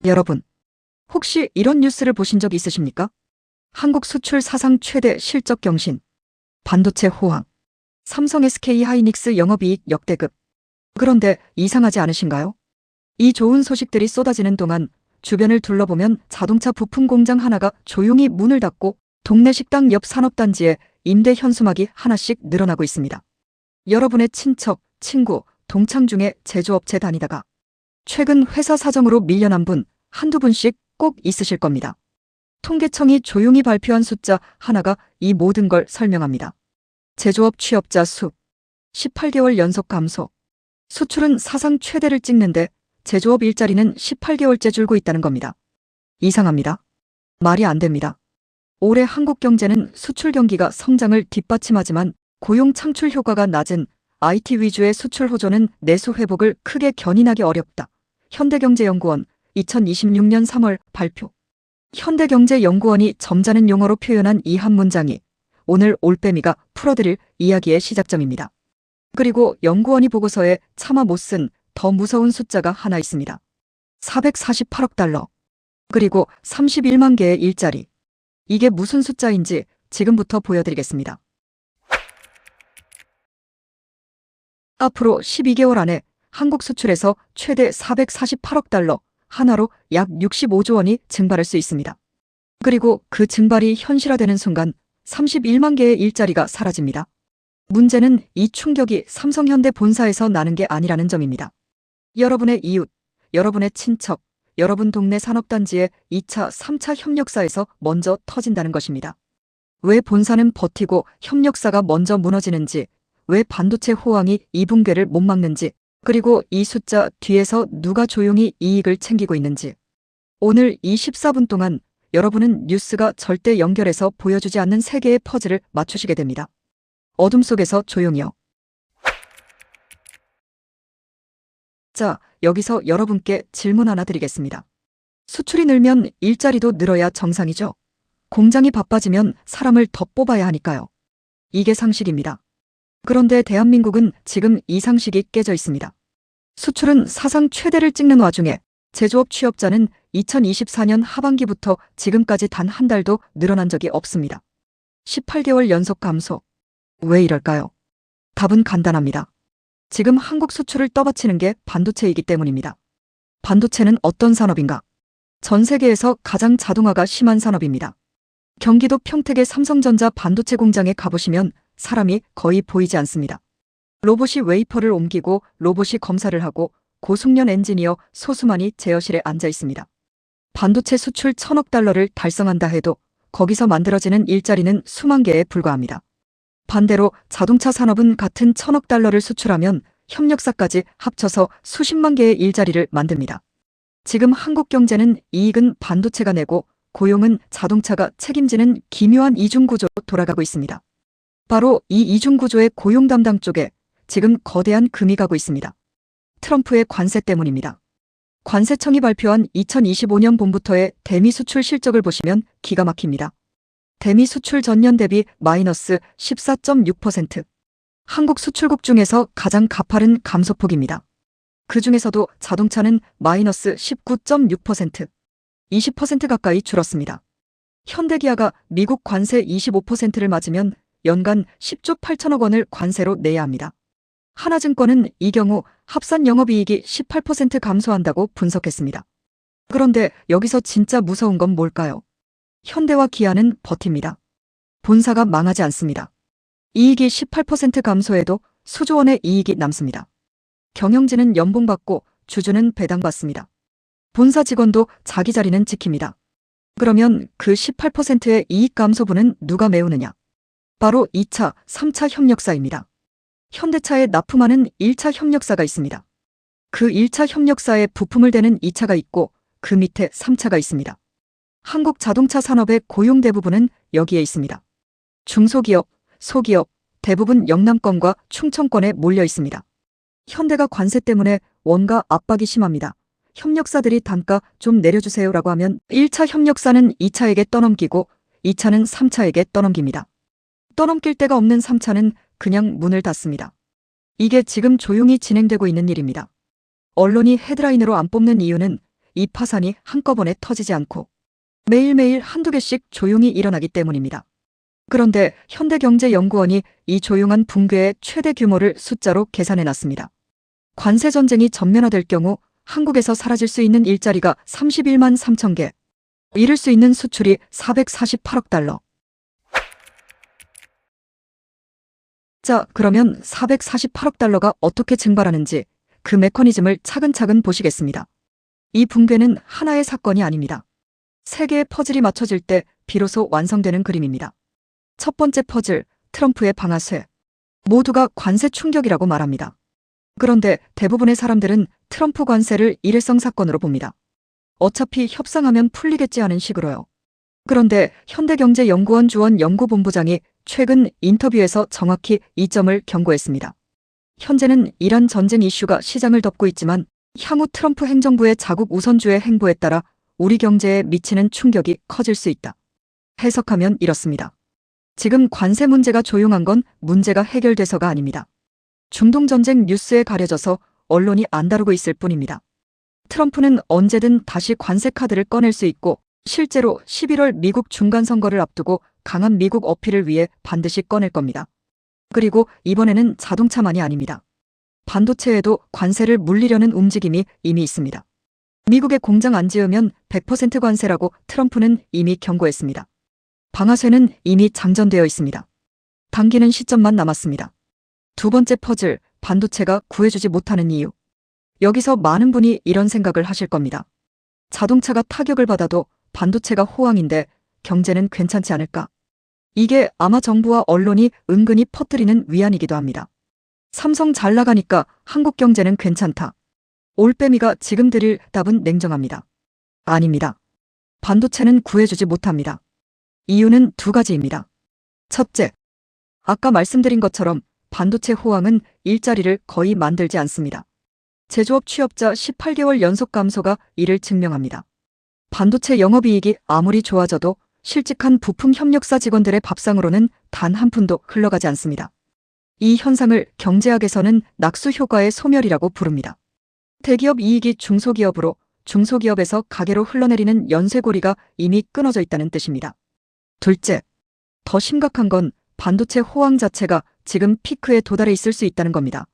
여러분, 혹시 이런 뉴스를 보신 적 있으십니까? 한국 수출 사상 최대 실적 경신, 반도체 호황, 삼성 SK 하이닉스 영업이익 역대급. 그런데 이상하지 않으신가요? 이 좋은 소식들이 쏟아지는 동안 주변을 둘러보면 자동차 부품 공장 하나가 조용히 문을 닫고 동네 식당 옆 산업단지에 임대 현수막이 하나씩 늘어나고 있습니다. 여러분의 친척, 친구, 동창 중에 제조업체 다니다가 최근 회사 사정으로 밀려난 분 한두 분씩 꼭 있으실 겁니다. 통계청이 조용히 발표한 숫자 하나가 이 모든 걸 설명합니다. 제조업 취업자 수 18개월 연속 감소. 수출은 사상 최대를 찍는데 제조업 일자리는 18개월째 줄고 있다는 겁니다. 이상합니다. 말이 안 됩니다. 올해 한국 경제는 수출 경기가 성장을 뒷받침하지만 고용 창출 효과가 낮은 IT 위주의 수출 호조는 내수 회복을 크게 견인하기 어렵다. 현대경제연구원 2026년 3월 발표. 현대경제연구원이 점잖은 용어로 표현한 이 한 문장이 오늘 올빼미가 풀어드릴 이야기의 시작점입니다. 그리고 연구원이 보고서에 차마 못 쓴 더 무서운 숫자가 하나 있습니다. 448억 달러. 그리고 31만 개의 일자리. 이게 무슨 숫자인지 지금부터 보여드리겠습니다. 앞으로 12개월 안에 한국 수출에서 최대 448억 달러, 하나로 약 65조 원이 증발할 수 있습니다. 그리고 그 증발이 현실화되는 순간 31만 개의 일자리가 사라집니다. 문제는 이 충격이 삼성현대 본사에서 나는 게 아니라는 점입니다. 여러분의 이웃, 여러분의 친척, 여러분 동네 산업단지의 2차, 3차 협력사에서 먼저 터진다는 것입니다. 왜 본사는 버티고 협력사가 먼저 무너지는지, 왜 반도체 호황이 이 붕괴를 못 막는지, 그리고 이 숫자 뒤에서 누가 조용히 이익을 챙기고 있는지. 오늘 이 14분 동안 여러분은 뉴스가 절대 연결해서 보여주지 않는 세계의 퍼즐을 맞추시게 됩니다. 어둠 속에서 조용히요. 자, 여기서 여러분께 질문 하나 드리겠습니다. 수출이 늘면 일자리도 늘어야 정상이죠. 공장이 바빠지면 사람을 더 뽑아야 하니까요. 이게 상식입니다. 그런데 대한민국은 지금 이 상식이 깨져 있습니다. 수출은 사상 최대를 찍는 와중에 제조업 취업자는 2024년 하반기부터 지금까지 단 한 달도 늘어난 적이 없습니다. 18개월 연속 감소. 왜 이럴까요? 답은 간단합니다. 지금 한국 수출을 떠받치는 게 반도체이기 때문입니다. 반도체는 어떤 산업인가? 전 세계에서 가장 자동화가 심한 산업입니다. 경기도 평택의 삼성전자 반도체 공장에 가보시면 사람이 거의 보이지 않습니다. 로봇이 웨이퍼를 옮기고 로봇이 검사를 하고 고숙련 엔지니어 소수만이 제어실에 앉아 있습니다. 반도체 수출 1,000억 달러를 달성한다 해도 거기서 만들어지는 일자리는 수만 개에 불과합니다. 반대로 자동차 산업은 같은 1,000억 달러를 수출하면 협력사까지 합쳐서 수십만 개의 일자리를 만듭니다. 지금 한국 경제는 이익은 반도체가 내고 고용은 자동차가 책임지는 기묘한 이중구조로 돌아가고 있습니다. 바로 이 이중구조의 고용 담당 쪽에 지금 거대한 금이 가고 있습니다. 트럼프의 관세 때문입니다. 관세청이 발표한 2025년 봄부터의 대미 수출 실적을 보시면 기가 막힙니다. 대미 수출 전년 대비 마이너스 14.6%. 한국 수출국 중에서 가장 가파른 감소폭입니다. 그 중에서도 자동차는 마이너스 19.6%. 20% 가까이 줄었습니다. 현대기아가 미국 관세 25%를 맞으면 연간 10조 8천억 원을 관세로 내야 합니다. 하나증권은 이 경우 합산 영업이익이 18% 감소한다고 분석했습니다. 그런데 여기서 진짜 무서운 건 뭘까요? 현대와 기아는 버팁니다. 본사가 망하지 않습니다. 이익이 18% 감소해도 수조 원의 이익이 남습니다. 경영진은 연봉받고 주주는 배당받습니다. 본사 직원도 자기 자리는 지킵니다. 그러면 그 18%의 이익 감소분은 누가 메우느냐? 바로 2차, 3차 협력사입니다. 현대차에 납품하는 1차 협력사가 있습니다. 그 1차 협력사에 부품을 대는 2차가 있고 그 밑에 3차가 있습니다. 한국 자동차 산업의 고용 대부분은 여기에 있습니다. 중소기업, 소기업, 대부분 영남권과 충청권에 몰려 있습니다. 현대가 관세 때문에 원가 압박이 심합니다. 협력사들이 단가 좀 내려주세요라고 하면 1차 협력사는 2차에게 떠넘기고 2차는 3차에게 떠넘깁니다. 떠넘길 데가 없는 3차는 그냥 문을 닫습니다. 이게 지금 조용히 진행되고 있는 일입니다. 언론이 헤드라인으로 안 뽑는 이유는 이 파산이 한꺼번에 터지지 않고 매일매일 한두 개씩 조용히 일어나기 때문입니다. 그런데 현대경제연구원이 이 조용한 붕괴의 최대 규모를 숫자로 계산해 놨습니다. 관세 전쟁이 전면화될 경우 한국에서 사라질 수 있는 일자리가 31만 3천 개, 이를 수 있는 수출이 448억 달러. 자, 그러면 448억 달러가 어떻게 증발하는지 그 메커니즘을 차근차근 보시겠습니다. 이 붕괴는 하나의 사건이 아닙니다. 세 개의 퍼즐이 맞춰질 때 비로소 완성되는 그림입니다. 첫 번째 퍼즐, 트럼프의 방아쇠. 모두가 관세 충격이라고 말합니다. 그런데 대부분의 사람들은 트럼프 관세를 일회성 사건으로 봅니다. 어차피 협상하면 풀리겠지 하는 식으로요. 그런데 현대경제연구원 주원 연구본부장이 최근 인터뷰에서 정확히 이 점을 경고했습니다. 현재는 이란 전쟁 이슈가 시장을 덮고 있지만 향후 트럼프 행정부의 자국 우선주의 행보에 따라 우리 경제에 미치는 충격이 커질 수 있다. 해석하면 이렇습니다. 지금 관세 문제가 조용한 건 문제가 해결돼서가 아닙니다. 중동 전쟁 뉴스에 가려져서 언론이 안 다루고 있을 뿐입니다. 트럼프는 언제든 다시 관세 카드를 꺼낼 수 있고 실제로 11월 미국 중간선거를 앞두고 강한 미국 어필을 위해 반드시 꺼낼 겁니다. 그리고 이번에는 자동차만이 아닙니다. 반도체에도 관세를 물리려는 움직임이 이미 있습니다. 미국에 공장 안 지으면 100% 관세라고 트럼프는 이미 경고했습니다. 방아쇠는 이미 장전되어 있습니다. 당기는 시점만 남았습니다. 두 번째 퍼즐, 반도체가 구해주지 못하는 이유. 여기서 많은 분이 이런 생각을 하실 겁니다. 자동차가 타격을 받아도 반도체가 호황인데 경제는 괜찮지 않을까? 이게 아마 정부와 언론이 은근히 퍼뜨리는 위안이기도 합니다. 삼성 잘 나가니까 한국 경제는 괜찮다. 올빼미가 지금 드릴 답은 냉정합니다. 아닙니다. 반도체는 구해주지 못합니다. 이유는 두 가지입니다. 첫째, 아까 말씀드린 것처럼 반도체 호황은 일자리를 거의 만들지 않습니다. 제조업 취업자 18개월 연속 감소가 이를 증명합니다. 반도체 영업이익이 아무리 좋아져도 실직한 부품 협력사 직원들의 밥상으로는 단 한 푼도 흘러가지 않습니다. 이 현상을 경제학에서는 낙수 효과의 소멸이라고 부릅니다. 대기업 이익이 중소기업으로, 중소기업에서 가계로 흘러내리는 연쇄고리가 이미 끊어져 있다는 뜻입니다. 둘째, 더 심각한 건 반도체 호황 자체가 지금 피크에 도달해 있을 수 있다는 겁니다.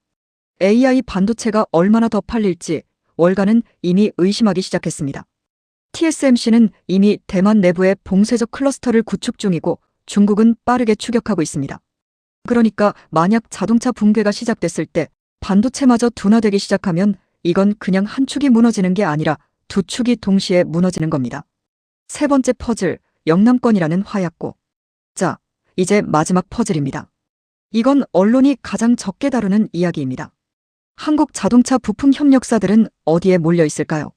AI 반도체가 얼마나 더 팔릴지 월가는 이미 의심하기 시작했습니다. TSMC는 이미 대만 내부에 봉쇄적 클러스터를 구축 중이고 중국은 빠르게 추격하고 있습니다. 그러니까 만약 자동차 붕괴가 시작됐을 때 반도체마저 둔화되기 시작하면 이건 그냥 한 축이 무너지는 게 아니라 두 축이 동시에 무너지는 겁니다. 세 번째 퍼즐, 영남권이라는 화약고. 자, 이제 마지막 퍼즐입니다. 이건 언론이 가장 적게 다루는 이야기입니다. 한국 자동차 부품 협력사들은 어디에 몰려 있을까요?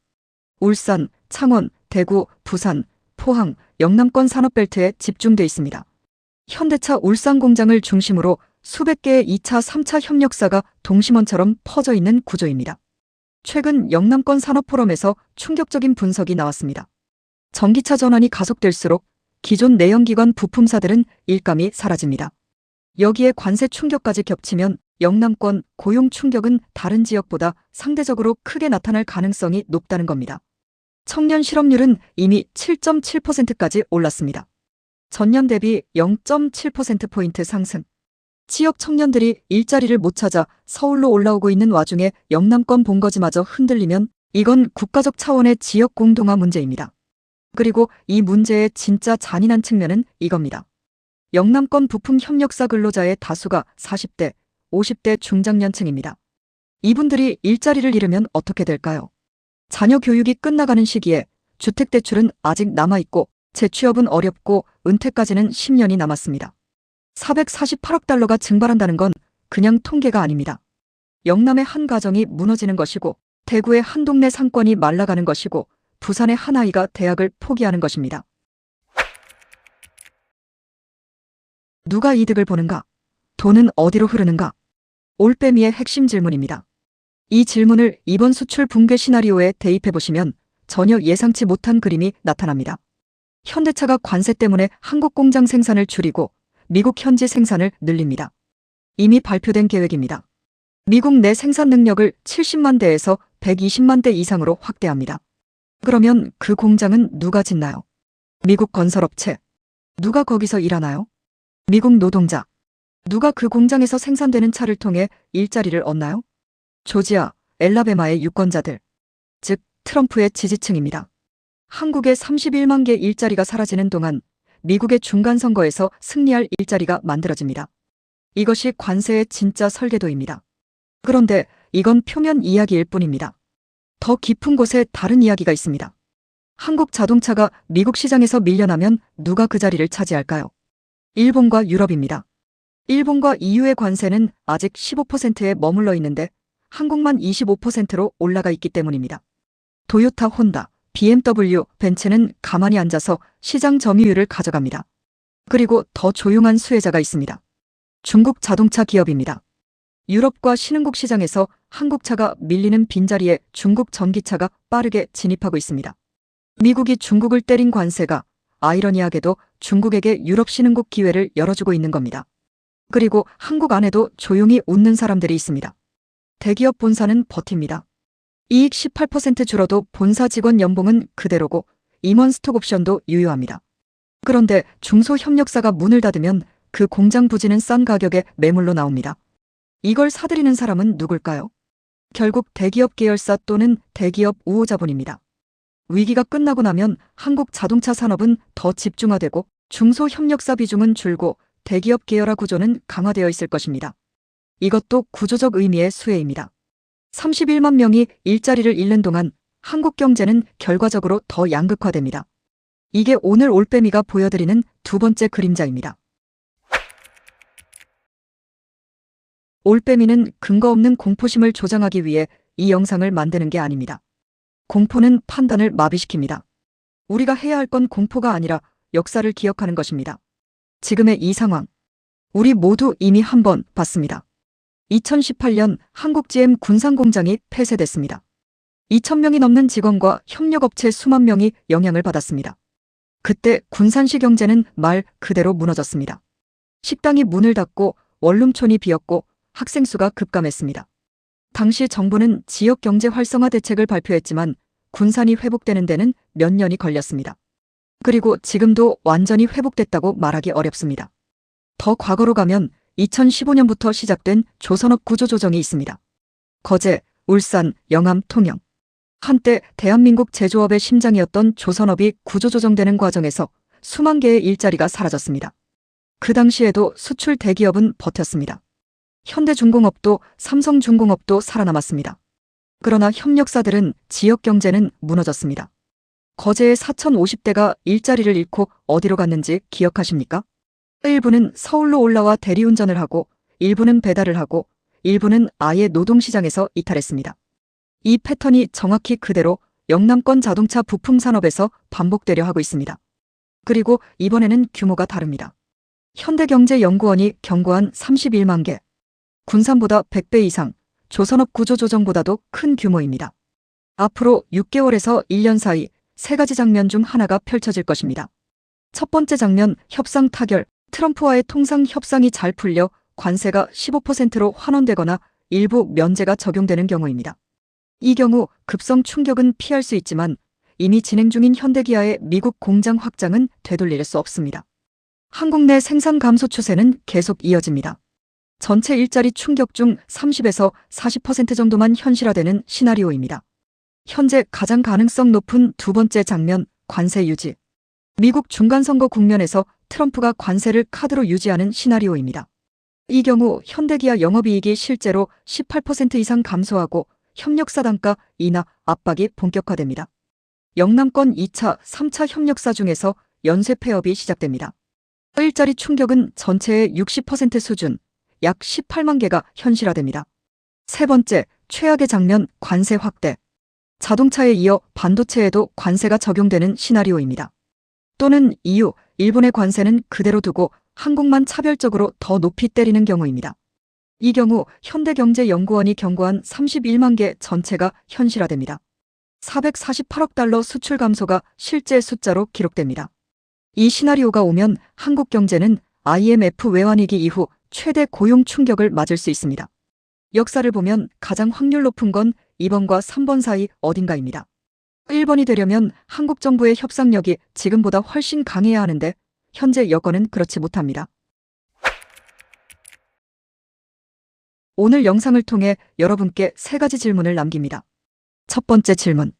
울산, 창원, 대구, 부산, 포항, 영남권 산업벨트에 집중돼 있습니다. 현대차 울산 공장을 중심으로 수백 개의 2차, 3차 협력사가 동심원처럼 퍼져 있는 구조입니다. 최근 영남권 산업포럼에서 충격적인 분석이 나왔습니다. 전기차 전환이 가속될수록 기존 내연기관 부품사들은 일감이 사라집니다. 여기에 관세 충격까지 겹치면 영남권 고용 충격은 다른 지역보다 상대적으로 크게 나타날 가능성이 높다는 겁니다. 청년 실업률은 이미 7.7%까지 올랐습니다. 전년 대비 0.7%포인트 상승. 지역 청년들이 일자리를 못 찾아 서울로 올라오고 있는 와중에 영남권 본거지마저 흔들리면 이건 국가적 차원의 지역 공동화 문제입니다. 그리고 이 문제의 진짜 잔인한 측면은 이겁니다. 영남권 부품 협력사 근로자의 다수가 40대, 50대 중장년층입니다. 이분들이 일자리를 잃으면 어떻게 될까요? 자녀 교육이 끝나가는 시기에 주택대출은 아직 남아있고 재취업은 어렵고 은퇴까지는 10년이 남았습니다. 448억 달러가 증발한다는 건 그냥 통계가 아닙니다. 영남의 한 가정이 무너지는 것이고 대구의 한 동네 상권이 말라가는 것이고 부산의 한 아이가 대학을 포기하는 것입니다. 누가 이득을 보는가? 돈은 어디로 흐르는가? 올빼미의 핵심 질문입니다. 이 질문을 이번 수출 붕괴 시나리오에 대입해보시면 전혀 예상치 못한 그림이 나타납니다. 현대차가 관세 때문에 한국 공장 생산을 줄이고 미국 현지 생산을 늘립니다. 이미 발표된 계획입니다. 미국 내 생산 능력을 70만 대에서 120만 대 이상으로 확대합니다. 그러면 그 공장은 누가 짓나요? 미국 건설업체. 누가 거기서 일하나요? 미국 노동자. 누가 그 공장에서 생산되는 차를 통해 일자리를 얻나요? 조지아, 엘라베마의 유권자들. 즉, 트럼프의 지지층입니다. 한국의 31만 개 일자리가 사라지는 동안 미국의 중간선거에서 승리할 일자리가 만들어집니다. 이것이 관세의 진짜 설계도입니다. 그런데 이건 표면 이야기일 뿐입니다. 더 깊은 곳에 다른 이야기가 있습니다. 한국 자동차가 미국 시장에서 밀려나면 누가 그 자리를 차지할까요? 일본과 유럽입니다. 일본과 EU의 관세는 아직 15%에 머물러 있는데 한국만 25%로 올라가 있기 때문입니다. 도요타, 혼다, BMW, 벤츠는 가만히 앉아서 시장 점유율을 가져갑니다. 그리고 더 조용한 수혜자가 있습니다. 중국 자동차 기업입니다. 유럽과 신흥국 시장에서 한국차가 밀리는 빈자리에 중국 전기차가 빠르게 진입하고 있습니다. 미국이 중국을 때린 관세가 아이러니하게도 중국에게 유럽 신흥국 기회를 열어주고 있는 겁니다. 그리고 한국 안에도 조용히 웃는 사람들이 있습니다. 대기업 본사는 버팁니다. 이익 18% 줄어도 본사 직원 연봉은 그대로고 임원 스톡 옵션도 유효합니다. 그런데 중소협력사가 문을 닫으면 그 공장 부지는 싼 가격에 매물로 나옵니다. 이걸 사들이는 사람은 누굴까요? 결국 대기업 계열사 또는 대기업 우호자본입니다. 위기가 끝나고 나면 한국 자동차 산업은 더 집중화되고 중소협력사 비중은 줄고 대기업 계열화 구조는 강화되어 있을 것입니다. 이것도 구조적 의미의 수혜입니다. 31만 명이 일자리를 잃는 동안 한국 경제는 결과적으로 더 양극화됩니다. 이게 오늘 올빼미가 보여드리는 두 번째 그림자입니다. 올빼미는 근거 없는 공포심을 조장하기 위해 이 영상을 만드는 게 아닙니다. 공포는 판단을 마비시킵니다. 우리가 해야 할 건 공포가 아니라 역사를 기억하는 것입니다. 지금의 이 상황, 우리 모두 이미 한 번 봤습니다. 2018년 한국 GM 군산공장이 폐쇄됐습니다. 2,000명이 넘는 직원과 협력업체 수만 명이 영향을 받았습니다. 그때 군산시 경제는 말 그대로 무너졌습니다. 식당이 문을 닫고 원룸촌이 비었고 학생 수가 급감했습니다. 당시 정부는 지역 경제 활성화 대책을 발표했지만 군산이 회복되는 데는 몇 년이 걸렸습니다. 그리고 지금도 완전히 회복됐다고 말하기 어렵습니다. 더 과거로 가면 2015년부터 시작된 조선업 구조조정이 있습니다. 거제, 울산, 영암, 통영. 한때 대한민국 제조업의 심장이었던 조선업이 구조조정되는 과정에서 수만 개의 일자리가 사라졌습니다. 그 당시에도 수출 대기업은 버텼습니다. 현대중공업도 삼성중공업도 살아남았습니다. 그러나 협력사들은 지역 경제는 무너졌습니다. 거제의 4,050대가 일자리를 잃고 어디로 갔는지 기억하십니까? 일부는 서울로 올라와 대리운전을 하고 일부는 배달을 하고 일부는 아예 노동시장에서 이탈했습니다. 이 패턴이 정확히 그대로 영남권 자동차 부품 산업에서 반복되려 하고 있습니다. 그리고 이번에는 규모가 다릅니다. 현대경제연구원이 경고한 31만 개. 군산보다 100배 이상, 조선업 구조조정보다도 큰 규모입니다. 앞으로 6개월에서 1년 사이 세 가지 장면 중 하나가 펼쳐질 것입니다. 첫 번째 장면, 협상 타결. 트럼프와의 통상 협상이 잘 풀려 관세가 15%로 환원되거나 일부 면제가 적용되는 경우입니다. 이 경우 급성 충격은 피할 수 있지만 이미 진행 중인 현대기아의 미국 공장 확장은 되돌릴 수 없습니다. 한국 내 생산 감소 추세는 계속 이어집니다. 전체 일자리 충격 중 30에서 40% 정도만 현실화되는 시나리오입니다. 현재 가장 가능성 높은 두 번째 장면, 관세 유지. 미국 중간선거 국면에서 트럼프가 관세를 카드로 유지하는 시나리오입니다. 이 경우 현대기아 영업이익이 실제로 18% 이상 감소하고 협력사 단가 인하 압박이 본격화됩니다. 영남권 2차, 3차 협력사 중에서 연쇄 폐업이 시작됩니다. 일자리 충격은 전체의 60% 수준, 약 18만 개가 현실화됩니다. 세 번째, 최악의 장면, 관세 확대. 자동차에 이어 반도체에도 관세가 적용되는 시나리오입니다. 또는 EU, 일본의 관세는 그대로 두고 한국만 차별적으로 더 높이 때리는 경우입니다. 이 경우 현대경제연구원이 경고한 31만 개 전체가 현실화됩니다. 448억 달러 수출 감소가 실제 숫자로 기록됩니다. 이 시나리오가 오면 한국 경제는 IMF 외환위기 이후 최대 고용 충격을 맞을 수 있습니다. 역사를 보면 가장 확률 높은 건 2번과 3번 사이 어딘가입니다. 1번이 되려면 한국 정부의 협상력이 지금보다 훨씬 강해야 하는데 현재 여건은 그렇지 못합니다. 오늘 영상을 통해 여러분께 3가지 질문을 남깁니다. 첫 번째 질문.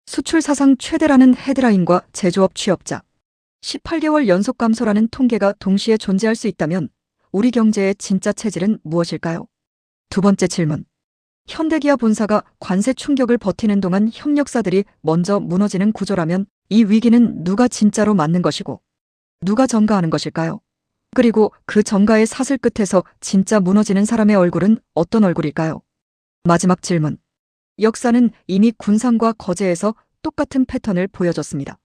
수출 사상 최대라는 헤드라인과 제조업 취업자 18개월 연속 감소라는 통계가 동시에 존재할 수 있다면 우리 경제의 진짜 체질은 무엇일까요? 두 번째 질문. 현대기아 본사가 관세 충격을 버티는 동안 협력사들이 먼저 무너지는 구조라면 이 위기는 누가 진짜로 맞는 것이고 누가 전가하는 것일까요? 그리고 그 전가의 사슬 끝에서 진짜 무너지는 사람의 얼굴은 어떤 얼굴일까요? 마지막 질문. 역사는 이미 군상과 거제에서 똑같은 패턴을 보여줬습니다.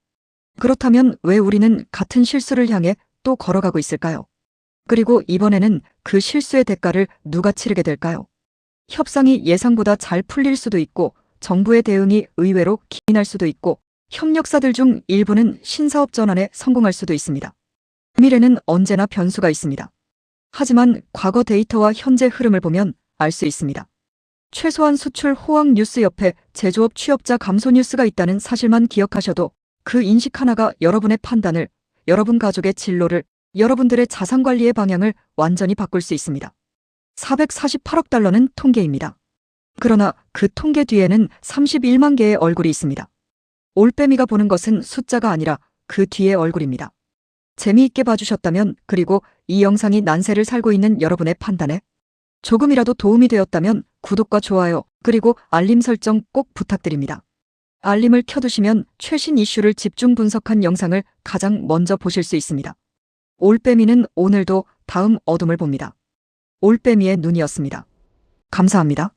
그렇다면 왜 우리는 같은 실수를 향해 또 걸어가고 있을까요? 그리고 이번에는 그 실수의 대가를 누가 치르게 될까요? 협상이 예상보다 잘 풀릴 수도 있고 정부의 대응이 의외로 기민할 수도 있고 협력사들 중 일부는 신사업 전환에 성공할 수도 있습니다. 미래는 언제나 변수가 있습니다. 하지만 과거 데이터와 현재 흐름을 보면 알 수 있습니다. 최소한 수출 호황 뉴스 옆에 제조업 취업자 감소 뉴스가 있다는 사실만 기억하셔도 그 인식 하나가 여러분의 판단을, 여러분 가족의 진로를, 여러분들의 자산관리의 방향을 완전히 바꿀 수 있습니다. 448억 달러는 통계입니다. 그러나 그 통계 뒤에는 31만 개의 얼굴이 있습니다. 올빼미가 보는 것은 숫자가 아니라 그 뒤의 얼굴입니다. 재미있게 봐주셨다면 그리고 이 영상이 난세를 살고 있는 여러분의 판단에 조금이라도 도움이 되었다면 구독과 좋아요 그리고 알림 설정 꼭 부탁드립니다. 알림을 켜두시면 최신 이슈를 집중 분석한 영상을 가장 먼저 보실 수 있습니다. 올빼미는 오늘도 다음 어둠을 봅니다. 올빼미의 눈이었습니다. 감사합니다.